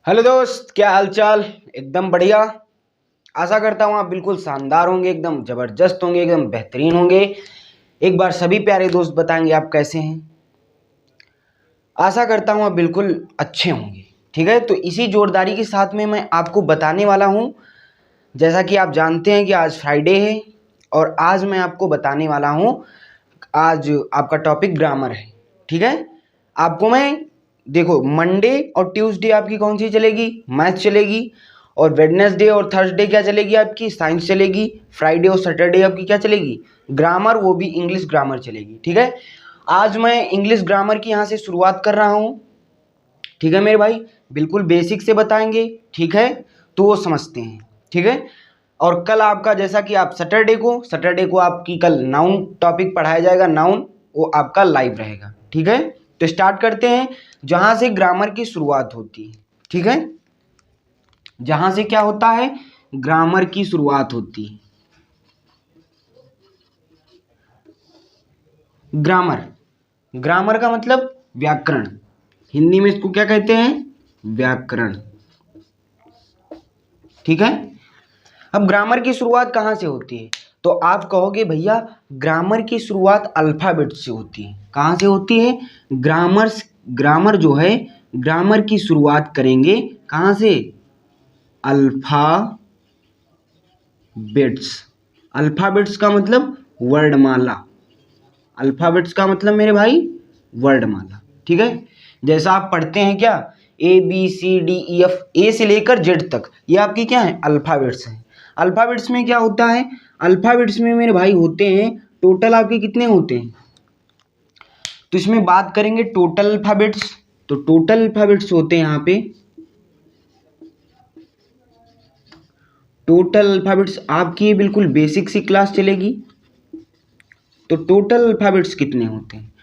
Hello दोस्त, क्या हाल चाल। एकदम बढ़िया। आशा करता हूँ आप बिल्कुल शानदार होंगे, एकदम ज़बरदस्त होंगे, एकदम बेहतरीन होंगे। एक बार सभी प्यारे दोस्त बताएंगे आप कैसे हैं। आशा करता हूँ आप बिल्कुल अच्छे होंगे। ठीक है, तो इसी जोरदारी के साथ में मैं आपको बताने वाला हूँ, जैसा कि आप जानते हैं कि आज फ्राइडे है और आज मैं आपको बताने वाला हूँ। आज आपका टॉपिक ग्रामर है। ठीक है, आपको मैं देखो मंडे और ट्यूसडे आपकी कौन सी चलेगी, मैथ चलेगी। और वेडनेसडे और थर्सडे क्या चलेगी, आपकी साइंस चलेगी। फ्राइडे और सैटरडे आपकी क्या चलेगी, ग्रामर, वो भी इंग्लिश ग्रामर चलेगी। ठीक है, आज मैं इंग्लिश ग्रामर की यहाँ से शुरुआत कर रहा हूँ। ठीक है मेरे भाई, बिल्कुल बेसिक से बताएंगे। ठीक है, तो वो समझते हैं। ठीक है, और कल आपका जैसा कि आप सैटरडे को आपकी कल नाउन टॉपिक पढ़ाया जाएगा। नाउन वो आपका लाइव रहेगा। ठीक है, तो स्टार्ट करते हैं जहां से ग्रामर की शुरुआत होती है। ठीक है, जहां से क्या होता है, ग्रामर की शुरुआत होती है। ग्रामर, ग्रामर का मतलब व्याकरण। हिंदी में इसको क्या कहते हैं, व्याकरण। ठीक है, अब ग्रामर की शुरुआत कहाँ से होती है, तो आप कहोगे भैया ग्रामर की शुरुआत अल्फाबेट से होती है। कहाँ से होती है, ग्रामर जो है, ग्रामर की शुरुआत करेंगे कहाँ से, अल्फाबेट्स। अल्फाबेट्स का मतलब वर्णमाला। अल्फाबेट्स का मतलब मेरे भाई वर्णमाला। ठीक है, जैसा आप पढ़ते हैं क्या, ABCDEF, ए से लेकर जेड तक, ये आपकी क्या है, अल्फाबेट्स हैं। अल्फाबेट्स में क्या होता है, अल्फाबेट्स में मेरे भाई होते हैं टोटल आपके कितने होते हैं, तो इसमें बात करेंगे टोटल अल्फाबेट्स। तो टोटल अल्फाबेट्स होते हैं यहाँ पे, टोटल अल्फाबेट्स आपकी ये बिल्कुल बेसिक सी क्लास चलेगी। तो टोटल अल्फाबेट्स कितने होते हैं,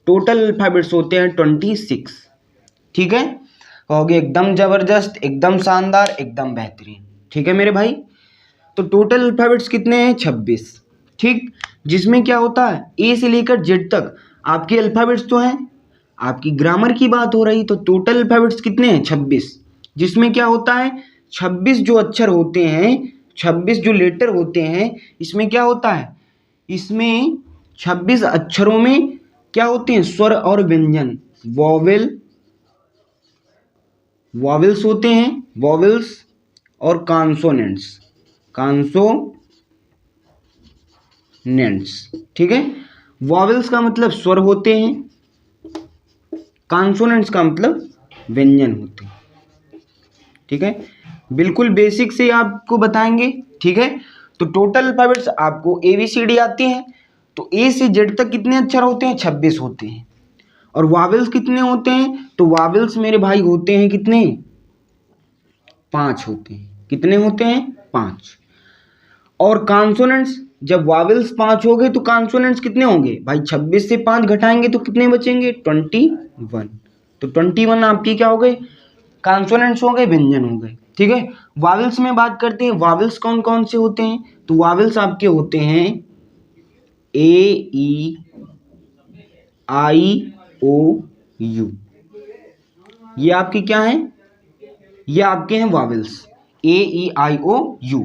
टोटल अल्फाबेट्स होते हैं 26। ठीक है, कहोगे एकदम जबरदस्त, एकदम शानदार, एकदम बेहतरीन। ठीक है मेरे भाई, तो टोटल अल्फाबेट्स कितने हैं, 26। ठीक, जिसमें क्या होता है, ए से लेकर जेड तक आपके अल्फाबेट्स तो हैं। आपकी ग्रामर की बात हो रही, तो टोटल अल्फाबेट्स कितने हैं, 26। जिसमें क्या होता है, 26 जो अक्षर होते हैं, 26 जो लेटर होते हैं, इसमें क्या होता है, इसमें 26 अक्षरों में क्या होते हैं, स्वर और व्यंजन, वॉवेल्स होते हैं, वॉवेल्स और कॉन्सोनेंट्स, कॉन्सोनेंट्स। ठीक है, वॉवेल्स का मतलब स्वर होते हैं, कॉन्सोनेंट्स का मतलब व्यंजन होते हैं। ठीक है, बिल्कुल बेसिक से आपको बताएंगे। ठीक है, तो टोटल अल्फाबेट्स आपको ABCD आती हैं, तो ए से जेड तक कितने अक्षर होते हैं, 26 होते हैं। और वावेल्स कितने होते हैं, तो वावेल्स मेरे भाई होते हैं कितने, 5 होते हैं। कितने होते हैं, 5। और कॉन्सोनेंट्स, जब वावेल्स 5 हो गए तो कॉन्सोनेंट्स कितने होंगे भाई, 26 से 5 घटाएंगे तो कितने बचेंगे, 21। तो 21 आपकी क्या हो गए, कॉन्सोनेंट्स हो गए, व्यंजन हो गए। ठीक है, वावेल्स में बात करते हैं, वावेल्स कौन कौन से होते हैं, तो वावेल्स आपके होते हैं AEIOU। ये आपके क्या हैं, ये आपके हैं वावेल्स, AEIOU।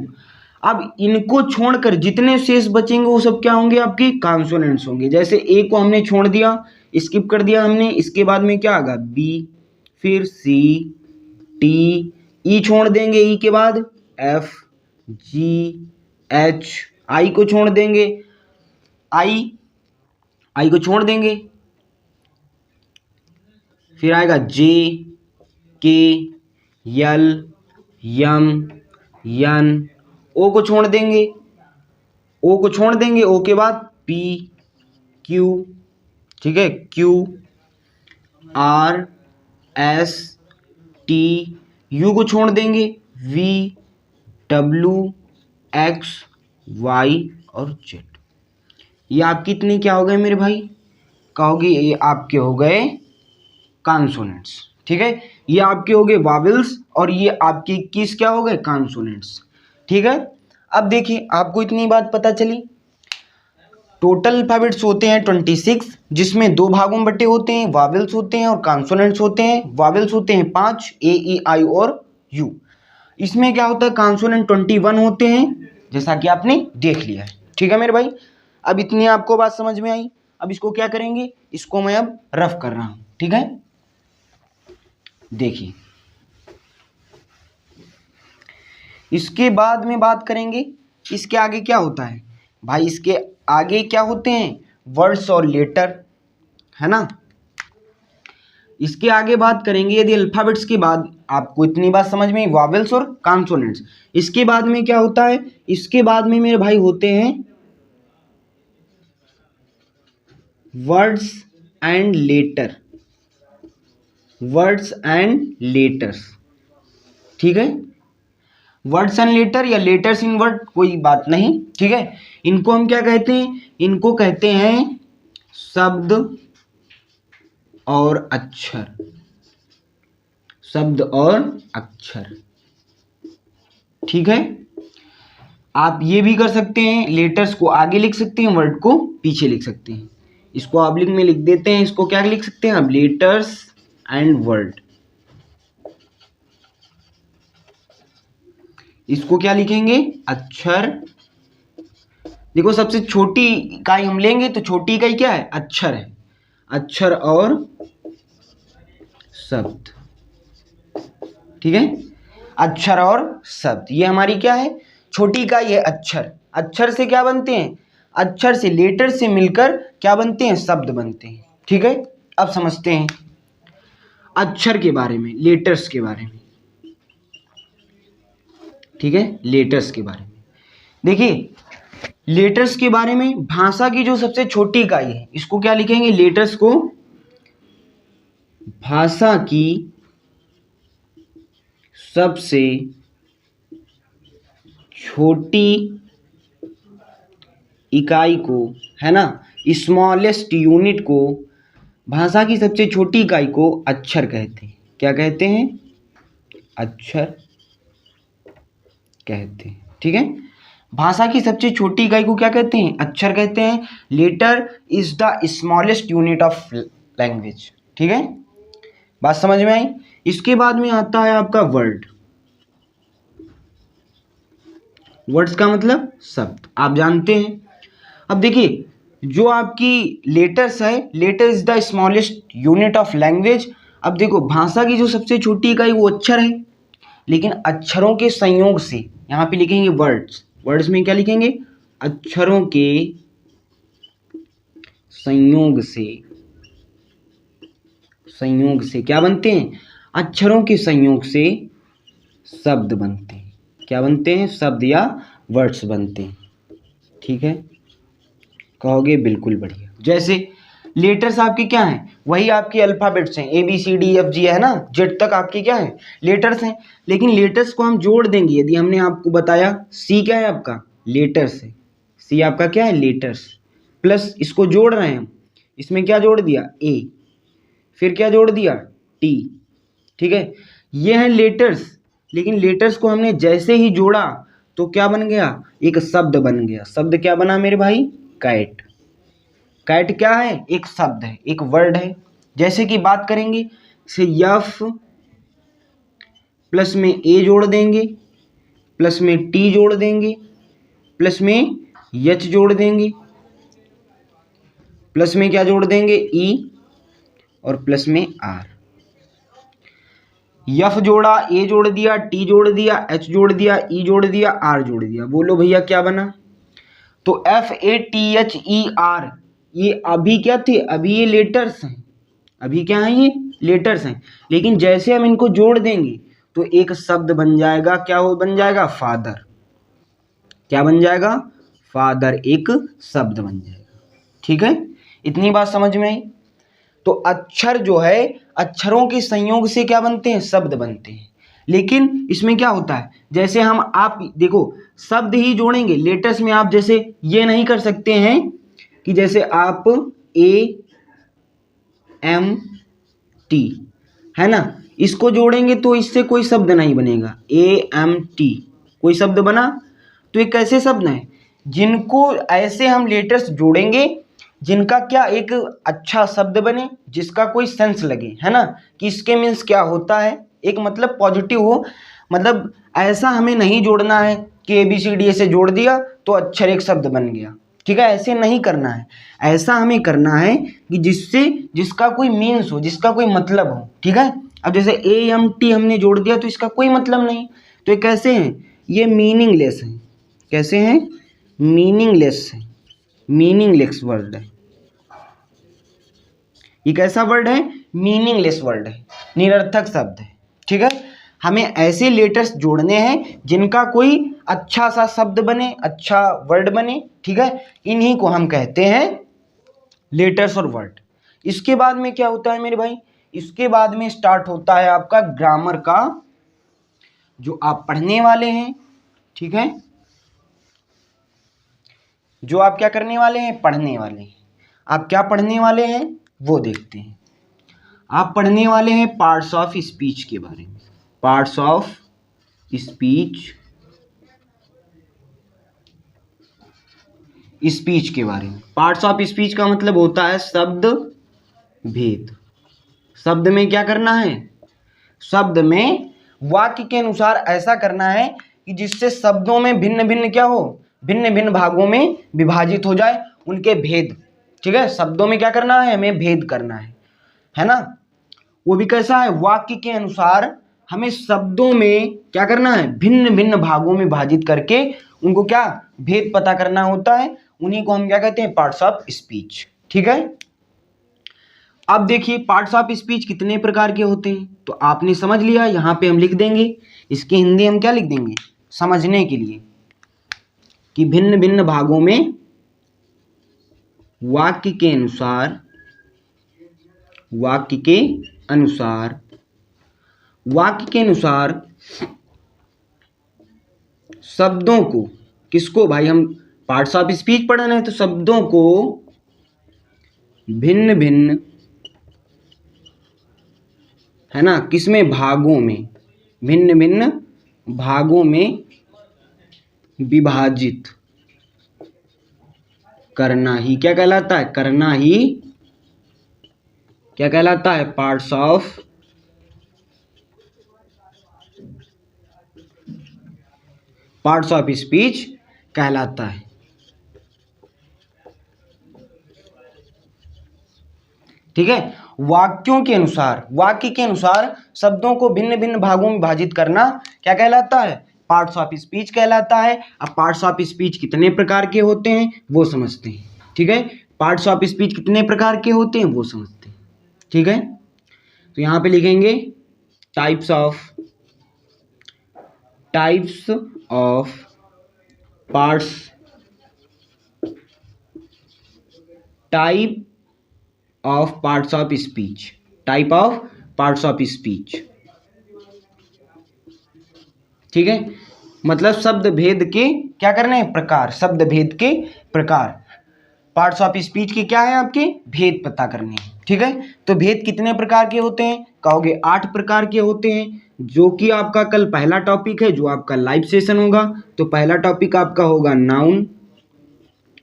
अब इनको छोड़कर जितने शेष बचेंगे वो सब क्या होंगे, आपकी कॉन्सोनेंट्स होंगे। जैसे ए को हमने छोड़ दिया, स्किप कर दिया हमने, इसके बाद में क्या आएगा, बी, फिर सी, टी, ई छोड़ देंगे, ई के बाद एफ, जी, एच, आई को छोड़ देंगे, आई को छोड़ देंगे, फिर आएगा जे, के, यल, यम, यन, ओ को छोड़ देंगे, ओ के बाद पी, क्यू। ठीक है, Q, R, S, T, U को छोड़ देंगे, वी, डब्ल्यू, एक्स, वाई और जेड। ये आपकी इतने क्या हो गए मेरे भाई, कहोगे ये आपके हो गए कॉन्सोनेंट्स। ठीक है, ये आपके हो गए वावेल्स और ये आपके 21 क्या हो गए, कॉन्सोनेंट्स। ठीक है, अब देखिए आपको इतनी बात पता चली। टोटल अल्फाबेट्स होते हैं 26, जिसमें 2 भागों में बटे होते हैं, वावेल्स होते हैं और कॉन्सोनेंट्स होते हैं। वावेल्स होते हैं 5, ए ई आई और यू। इसमें क्या होता है, कॉन्सोनेंट 21 होते हैं, जैसा कि आपने देख लिया है। ठीक है मेरे भाई, अब इतनी आपको बात समझ में आई। अब इसको क्या करेंगे, इसको मैं अब रफ कर रहा हूं। ठीक है, देखिए इसके बाद में बात करेंगे इसके आगे क्या होता है भाई। इसके आगे क्या होते हैं, वर्ड्स और लेटर, है ना। इसके आगे बात करेंगे, यदि अल्फाबेट्स के बाद आपको इतनी बात समझ में, वावेल्स और कॉन्सोनेंट्स। इसके बाद में क्या होता है, इसके बाद में मेरे भाई होते हैं words and later, words and letters. ठीक है, वर्ड्स एंड लेटर या लेटर्स इन वर्ड, कोई बात नहीं। ठीक है, इनको हम क्या कहते हैं, इनको कहते हैं शब्द और अक्षर, शब्द और अक्षर। ठीक है, आप ये भी कर सकते हैं, लेटर्स को आगे लिख सकते हैं, वर्ड को पीछे लिख सकते हैं। इसको आप में लिख देते हैं, इसको क्या लिख सकते हैं आप, लेटर्स एंड वर्ड। इसको क्या लिखेंगे, अक्षर। देखो सबसे छोटी इकाई हम लेंगे तो छोटी इकाई क्या है, अक्षर है। अक्षर और शब्द। ठीक है, अक्षर और शब्द, ये हमारी क्या है, छोटी इकाई है अक्षर। अक्षर से क्या बनते हैं, अक्षर से लेटर से मिलकर क्या बनते हैं, शब्द बनते हैं। ठीक है, अब समझते हैं अक्षर के बारे में, लेटर्स के बारे में। ठीक है, लेटर्स के बारे में देखिए, लेटर्स के बारे में, भाषा की जो सबसे छोटी इकाई है, इसको क्या लिखेंगे, लेटर्स को भाषा की सबसे छोटी इकाई को, है ना, स्मॉलेस्ट यूनिट को, भाषा की सबसे छोटी इकाई को अक्षर कहते हैं। क्या कहते हैं, अक्षर कहते हैं। ठीक है, भाषा की सबसे छोटी इकाई को क्या कहते हैं, अक्षर कहते हैं। Letter is the smallest unit of language. ठीक है, बात समझ में आई। इसके बाद में आता है आपका वर्ड। वर्ड्स का मतलब शब्द, आप जानते हैं। अब देखिए, जो आपकी लेटर्स है, letter is the smallest unit of language. अब देखो, भाषा की जो सबसे छोटी इकाई वो अक्षर है, लेकिन अक्षरों के संयोग से यहाँ पे लिखेंगे वर्ड्स। वर्ड्स में क्या लिखेंगे, अक्षरों के संयोग से, संयोग से क्या बनते हैं, अक्षरों के संयोग से शब्द बनते हैं। क्या बनते हैं, शब्द या वर्ड्स बनते हैं। ठीक है, कहोगे बिल्कुल बढ़िया। जैसे लेटर्स आपके क्या हैं, वही आपके अल्फाबेट्स हैं, ABCDEFG है ना, जेड तक आपके क्या है, लेटर्स हैं। लेकिन लेटर्स को हम जोड़ देंगे, यदि हमने आपको बताया सी क्या है आपका, लेटर्स है, सी आपका क्या है, लेटर्स, प्लस इसको जोड़ रहे हैं हम, इसमें क्या जोड़ दिया, ए, फिर क्या जोड़ दिया, टी। ठीक है, ये हैं लेटर्स। लेकिन लेटर्स को हमने जैसे ही जोड़ा तो क्या बन गया, एक शब्द बन गया। शब्द क्या बना मेरे भाई, कैट। कैट क्या है, एक शब्द है, एक वर्ड है। जैसे कि बात करेंगे से यफ प्लस में ए जोड़ देंगे, प्लस में टी जोड़ देंगे, प्लस में एच जोड़ देंगे, प्लस में क्या जोड़ देंगे, ई, और प्लस में आर। यफ जोड़ा, ए जोड़ दिया, टी जोड़ दिया, एच जोड़ दिया, ई जोड़ दिया, आर जोड़ दिया। बोलो भैया क्या बना, तो FATHER, ये अभी क्या थे, अभी ये लेटर्स हैं, अभी क्या हैं, ये लेटर्स हैं। लेकिन जैसे हम इनको जोड़ देंगे तो एक शब्द बन जाएगा। क्या हो बन जाएगा, फादर। क्या बन जाएगा, फादर, एक शब्द बन जाएगा। ठीक है, इतनी बात समझ में आई। तो अक्षर जो है, अक्षरों के संयोग से क्या बनते हैं, शब्द बनते हैं। लेकिन इसमें क्या होता है, जैसे हम, आप देखो, शब्द ही जोड़ेंगे। लेटर्स में आप जैसे ये नहीं कर सकते हैं कि जैसे आप AMT, है ना, इसको जोड़ेंगे तो इससे कोई शब्द नहीं बनेगा। AMT कोई शब्द बना तो ये कैसे शब्द है, जिनको ऐसे हम लेटर्स जोड़ेंगे जिनका क्या एक अच्छा शब्द बने, जिसका कोई सेंस लगे, है ना, कि इसके मीन्स क्या होता है, एक मतलब पॉजिटिव हो। मतलब ऐसा हमें नहीं जोड़ना है कि ABCD से जोड़ दिया तो अक्षर एक शब्द बन गया, ठीक है, ऐसे नहीं करना है। ऐसा हमें करना है कि जिसका कोई मीन्स हो, जिसका कोई मतलब हो, ठीक है। अब जैसे AMT हमने जोड़ दिया तो इसका कोई मतलब नहीं, तो ये कैसे हैं, ये मीनिंगलेस है। कैसे हैं, मीनिंगलेस है, मीनिंगलेस वर्ड है। ये कैसा वर्ड है, मीनिंगलेस वर्ड है, निरर्थक शब्द है, ठीक है। हमें ऐसे लेटर्स जोड़ने हैं जिनका कोई अच्छा सा शब्द बने, अच्छा वर्ड बने, ठीक है। इन्हीं को हम कहते हैं लेटर्स और वर्ड। इसके बाद में क्या होता है मेरे भाई, इसके बाद में स्टार्ट होता है आपका ग्रामर का, जो आप पढ़ने वाले हैं, ठीक है, जो आप क्या करने वाले हैं, पढ़ने वाले हैं। आप क्या पढ़ने वाले हैं वो देखते हैं। आप पढ़ने वाले हैं पार्ट्स ऑफ स्पीच के बारे में, पार्ट्स ऑफ स्पीच, स्पीच के बारे में। पार्ट्स ऑफ स्पीच का मतलब होता है शब्द भेद। शब्द में क्या करना है, शब्द में वाक्य के अनुसार ऐसा करना है कि जिससे शब्दों में भिन्न भिन्न क्या हो, भिन्न भिन्न भागों में विभाजित हो जाए, उनके भेद, ठीक है। शब्दों में क्या करना है, हमें भेद करना है ना। वो भी कैसा है, वाक्य के अनुसार हमें शब्दों में क्या करना है, भिन्न भिन्न भागों में विभाजित करके उनको क्या भेद पता करना होता है। उन्हीं को हम क्या कहते हैं, पार्ट्स ऑफ स्पीच, ठीक है। अब देखिए पार्ट्स ऑफ स्पीच कितने प्रकार के होते हैं, तो आपने समझ लिया, यहाँ पे हम लिख देंगे, इसकी हिंदी हम क्या लिख देंगे समझने के लिए, कि भिन्न भिन्न भागों में वाक्य के अनुसार, वाक्य के अनुसार, वाक्य के अनुसार शब्दों को, किसको भाई, हम पार्ट्स ऑफ स्पीच पढ़ रहे हैं तो शब्दों को भिन्न भिन्न, है ना, किसमें, भागों में, भिन्न भिन्न भागों में विभाजित करना ही क्या कहलाता है, करना ही क्या कहलाता है, parts of, parts of speech कहलाता है, ठीक है। वाक्यों के अनुसार, वाक्य के अनुसार शब्दों को भिन्न भिन्न भागों में विभाजित करना क्या कहलाता है, पार्ट्स ऑफ स्पीच कहलाता है। अब पार्ट्स ऑफ स्पीच कितने प्रकार के होते हैं वो समझते हैं, ठीक है। पार्ट्स ऑफ स्पीच कितने प्रकार के होते हैं वो समझते हैं, ठीक है। तो यहां पे लिखेंगे types of parts, type of parts of speech, type of parts of speech, ठीक है। मतलब शब्द भेद के क्या करने हैं, प्रकार, शब्द भेद के प्रकार। पार्ट्स ऑफ स्पीच के क्या है, आपके भेद पता करने हैं, ठीक है। तो भेद कितने प्रकार के होते हैं, कहोगे 8 प्रकार के होते हैं, जो कि आपका कल पहला टॉपिक है, जो आपका लाइव सेशन होगा। तो पहला टॉपिक आपका होगा नाउन,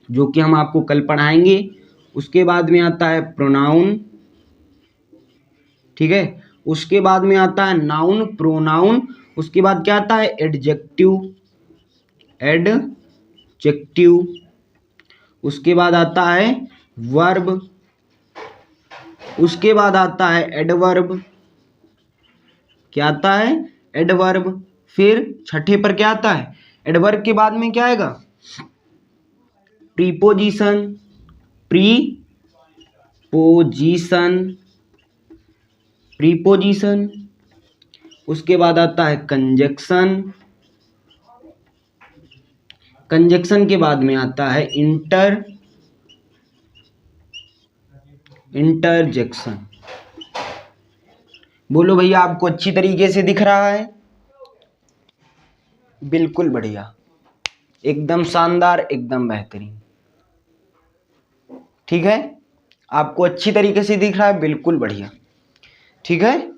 जो कि हम आपको कल पढ़ाएंगे। उसके बाद में आता है प्रोनाउन, ठीक है। उसके बाद में आता है नाउन, प्रोनाउन। उसके बाद क्या आता है, एडजेक्टिव, एडजेक्टिव। उसके बाद आता है वर्ब, उसके बाद आता है एडवर्ब। क्या आता है, एडवर्ब। फिर छठे पर क्या आता है, एडवर्ब के बाद में क्या आएगा, प्रीपोजिशन, प्रीपोजिशन, प्रीपोजिशन। उसके बाद आता है कंजक्शन, कंजक्शन के बाद में आता है इंटरजेक्शन। बोलो भैया आपको अच्छी तरीके से दिख रहा है, बिल्कुल बढ़िया, एकदम शानदार, एकदम बेहतरीन, ठीक है। आपको अच्छी तरीके से दिख रहा है, बिल्कुल बढ़िया, ठीक है,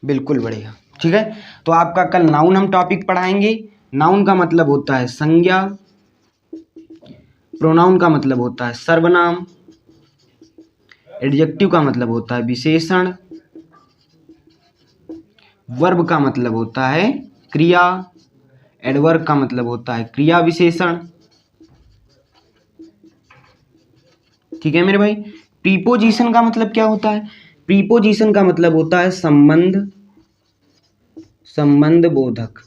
बिल्कुल बढ़िया, ठीक है। तो आपका कल नाउन हम टॉपिक पढ़ाएंगे, नाउन का मतलब होता है संज्ञा, प्रोनाउन का मतलब होता है सर्वनाम, एडजेक्टिव का मतलब होता है विशेषण, वर्ब का मतलब होता है क्रिया, एडवर्ब का मतलब होता है क्रिया विशेषण। ठीक है मेरे भाई। प्रीपोजिशन का मतलब क्या होता है? प्रीपोजिशन का मतलब होता है संबंध, संबंध बोधक,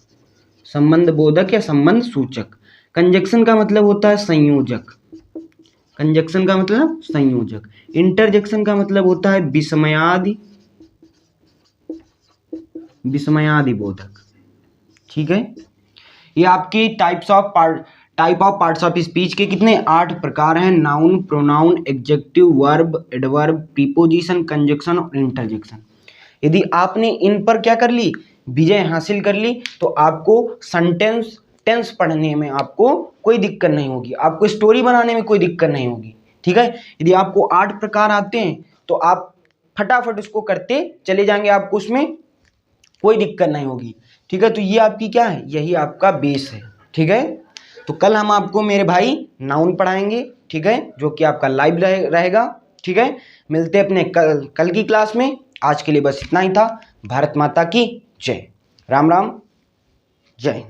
संबंध बोधक या संबंध सूचक। कंजक्शन का मतलब होता है संयोजक, कंजक्शन का मतलब संयोजक। इंटरजेक्शन का मतलब होता है विस्मयादि, विस्मयादि बोधक। ठीक है। ये आपकी type of parts of speech के कितने 8 प्रकार हैं। Noun, pronoun, adjective, verb, adverb, preposition, conjunction और इंटरजेक्शन। यदि आपने इन पर क्या कर ली, विजय हासिल कर ली, तो आपको सेंटेंस टेंस पढ़ने में आपको कोई दिक्कत नहीं होगी, आपको स्टोरी बनाने में कोई दिक्कत नहीं होगी। ठीक है। यदि आपको 8 प्रकार आते हैं तो आप फटाफट उसको करते चले जाएंगे, आपको उसमें कोई दिक्कत नहीं होगी। ठीक है। तो ये आपकी क्या है, यही आपका बेस है। ठीक है। तो कल हम आपको मेरे भाई नाउन पढ़ाएंगे। ठीक है, जो कि आपका लाइव रहेगा। ठीक है। मिलते हैं अपने कल की क्लास में। आज के लिए बस इतना ही था। भारत माता की जय। राम राम, जय।